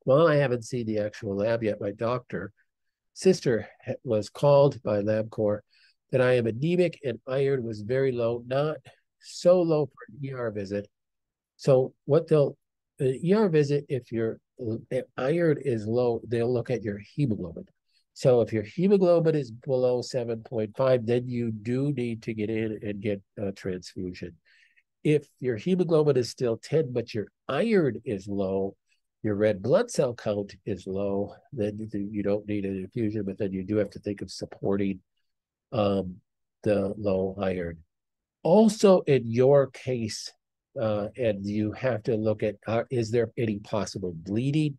Well, I haven't seen the actual lab yet. My sister was called by LabCorp that I am anemic and iron was very low, not so low for an ER visit. So what they'll the ER visit, if your iron is low, they'll look at your hemoglobin. So if your hemoglobin is below 7.5, then you do need to get in and get a transfusion. If your hemoglobin is still 10, but your iron is low, your red blood cell count is low, then you don't need an infusion, but then you do have to think of supporting um, the low iron. Also, in your case, and you have to look at is there any possible bleeding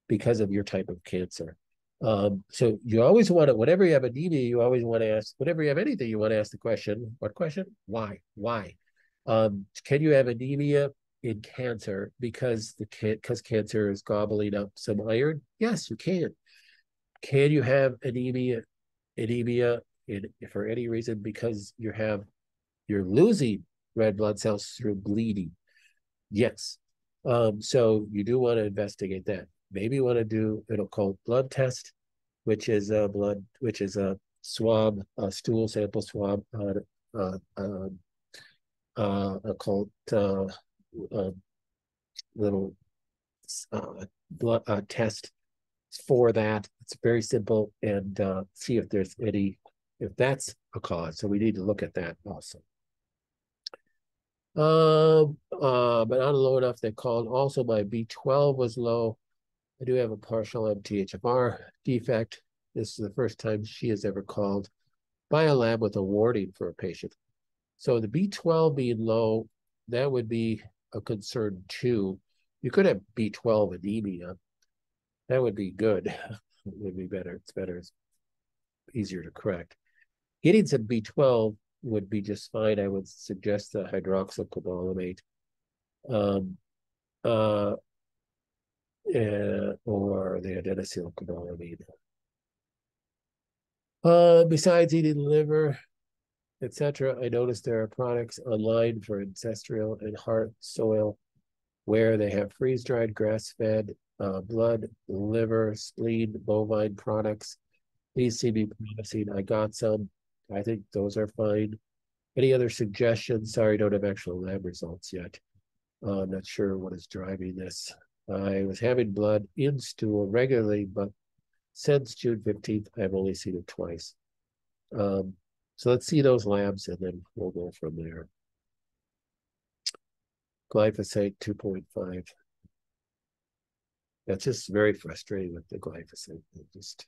because of your type of cancer? So you always want to, whenever you have anemia, you always want to ask, whenever you have anything, you want to ask the question, what question? Why? Why? Can you have anemia in cancer because cancer is gobbling up some iron? Yes, you can. Can you have anemia for any reason because you're losing red blood cells through bleeding? Yes. So you do want to investigate that. Maybe you want to do an occult blood test, which is a swab, a stool sample swab on occult uh, little blood test for that. It's very simple, and see if there's if that's a cause. So we need to look at that also. But not low enough. They called. Also, my B12 was low. I do have a partial MTHFR defect. This is the first time she has ever called by a lab with a warning for a patient. So the B12 being low, that would be a concern too. You could have B12 anemia. That would be good. It would be better. It's better. It's easier to correct. Getting some B12 would be just fine. I would suggest the hydroxycobalaminate um, uh, or the adenosylcobalamin. Besides eating liver, etc., I noticed there are products online for ancestral and heart soil where they have freeze-dried, grass-fed blood, liver, spleen, bovine products. These seem to be promising. I got some. I think those are fine. Any other suggestions? Sorry, I don't have actual lab results yet. I'm not sure what is driving this. I was having blood in stool regularly, but since June 15th, I've only seen it twice. So let's see those labs and then we'll go from there. Glyphosate 2.5. That's just very frustrating with the glyphosate. It just